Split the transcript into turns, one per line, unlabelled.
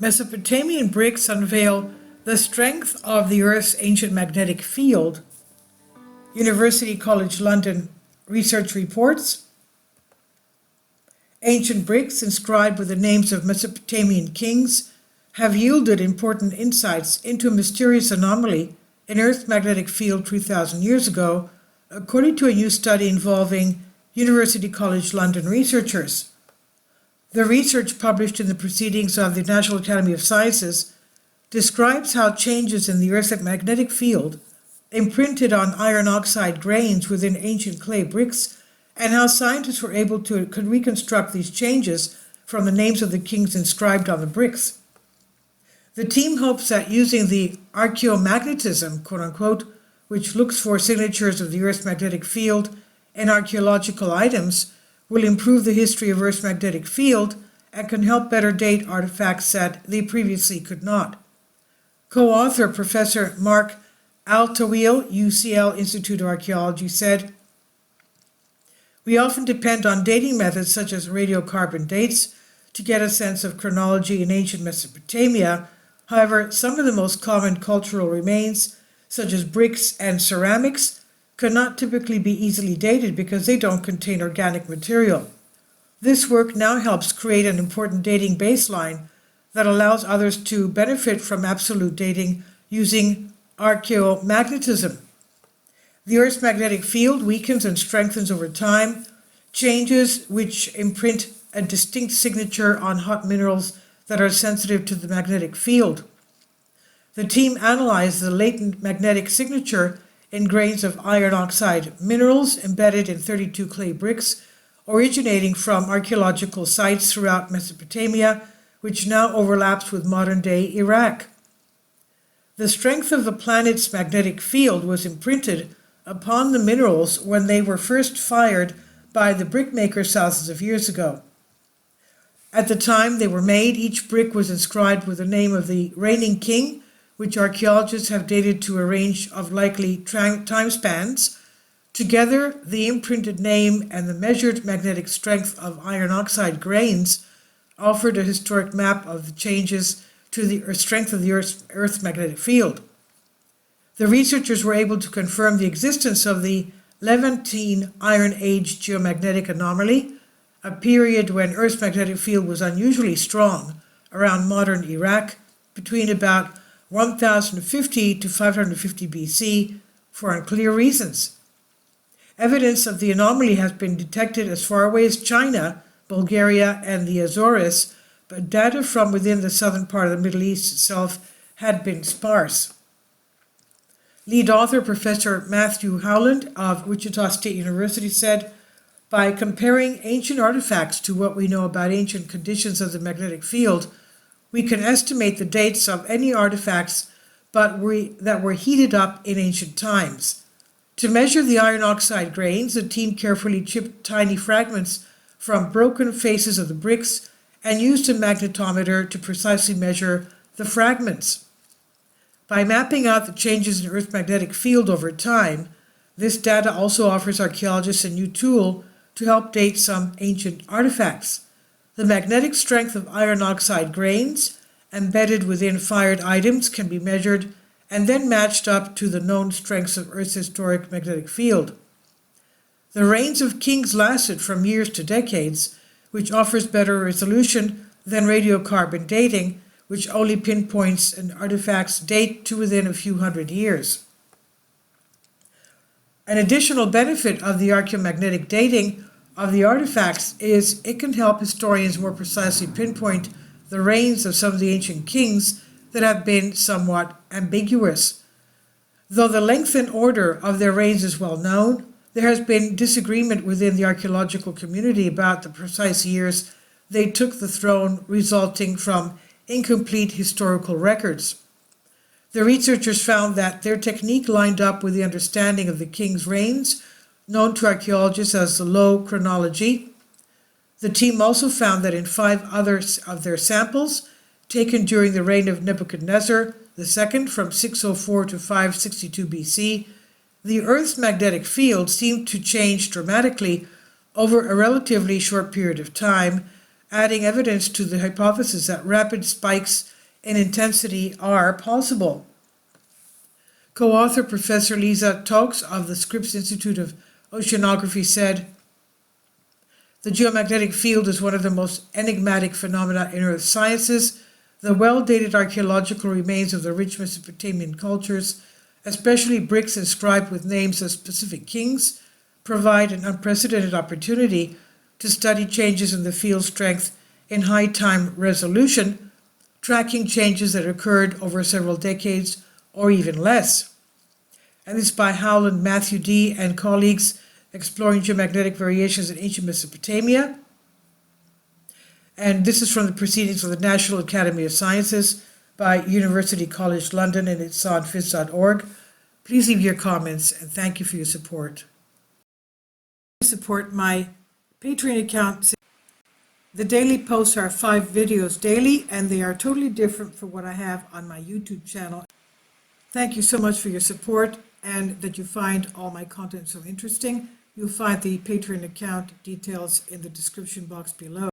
Mesopotamian bricks unveil the strength of the Earth's ancient magnetic field. University College London research reports. Ancient bricks inscribed with the names of Mesopotamian kings have yielded important insights into a mysterious anomaly in Earth's magnetic field 3,000 years ago, according to a new study involving University College London researchers. The research, published in the Proceedings of the National Academy of Sciences, describes how changes in the Earth's magnetic field imprinted on iron oxide grains within ancient clay bricks, and how scientists were able to reconstruct these changes from the names of the kings inscribed on the bricks. The team hopes that using the archaeomagnetism, quote-unquote, which looks for signatures of the Earth's magnetic field in archaeological items, will improve the history of Earth's magnetic field and can help better date artifacts that they previously could not. Co-author Professor Mark Altawil, UCL Institute of Archaeology, said, "We often depend on dating methods such as radiocarbon dates to get a sense of chronology in ancient Mesopotamia. However, some of the most common cultural remains, such as bricks and ceramics, could not typically be easily dated because they don't contain organic material. This work now helps create an important dating baseline that allows others to benefit from absolute dating using archaeomagnetism. The Earth's magnetic field weakens and strengthens over time, changes which imprint a distinct signature on hot minerals that are sensitive to the magnetic field. The team analyzed the latent magnetic signature in grains of iron oxide minerals embedded in 32 clay bricks originating from archaeological sites throughout Mesopotamia, which now overlaps with modern-day Iraq. The strength of the planet's magnetic field was imprinted upon the minerals when they were first fired by the brickmakers thousands of years ago. At the time they were made, each brick was inscribed with the name of the reigning king, which archaeologists have dated to a range of likely time spans. Together, the imprinted name and the measured magnetic strength of iron oxide grains offered a historic map of the changes to the strength of the Earth's magnetic field. The researchers were able to confirm the existence of the Levantine Iron Age geomagnetic anomaly, a period when Earth's magnetic field was unusually strong around modern Iraq between about 1050 to 550 BC for unclear reasons. Evidence of the anomaly has been detected as far away as China, Bulgaria, and the Azores, but data from within the southern part of the Middle East itself had been sparse. Lead author Professor Matthew Howland of Wichita State University said, "By comparing ancient artifacts to what we know about ancient conditions of the magnetic field, we can estimate the dates of any artifacts that were heated up in ancient times. To measure the iron oxide grains, the team carefully chipped tiny fragments from broken faces of the bricks and used a magnetometer to precisely measure the fragments. By mapping out the changes in Earth's magnetic field over time, this data also offers archaeologists a new tool to help date some ancient artifacts. The magnetic strength of iron oxide grains embedded within fired items can be measured and then matched up to the known strengths of Earth's historic magnetic field. The reigns of kings lasted from years to decades, which offers better resolution than radiocarbon dating, which only pinpoints an artifact's date to within a few hundred years. An additional benefit of the archaeomagnetic dating of the artifacts is it can help historians more precisely pinpoint the reigns of some of the ancient kings that have been somewhat ambiguous. Though the length and order of their reigns is well known, there has been disagreement within the archaeological community about the precise years they took the throne, resulting from incomplete historical records. The researchers found that their technique lined up with the understanding of the king's reigns, known to archaeologists as the low chronology. The team also found that in 5 others of their samples, taken during the reign of Nebuchadnezzar II from 604 to 562 BC, the Earth's magnetic field seemed to change dramatically over a relatively short period of time, adding evidence to the hypothesis that rapid spikes in intensity are possible. Co-author Professor Lisa Tokes of the Scripps Institute of Oceanography said, "The geomagnetic field is one of the most enigmatic phenomena in earth sciences. The well-dated archaeological remains of the rich Mesopotamian cultures, especially bricks inscribed with names of specific kings, provide an unprecedented opportunity to study changes in the field's strength in high time resolution, tracking changes that occurred over several decades or even less." And this is by Howland Matthew D. and colleagues, exploring geomagnetic variations in ancient Mesopotamia. And this is from the Proceedings of the National Academy of Sciences by University College London, and it's on phys.org. Please leave your comments, and thank you for your support. Support my Patreon account. The daily posts are 5 videos daily, and they are totally different from what I have on my YouTube channel. Thank you so much for your support and that you find all my content so interesting. You'll find the Patreon account details in the description box below.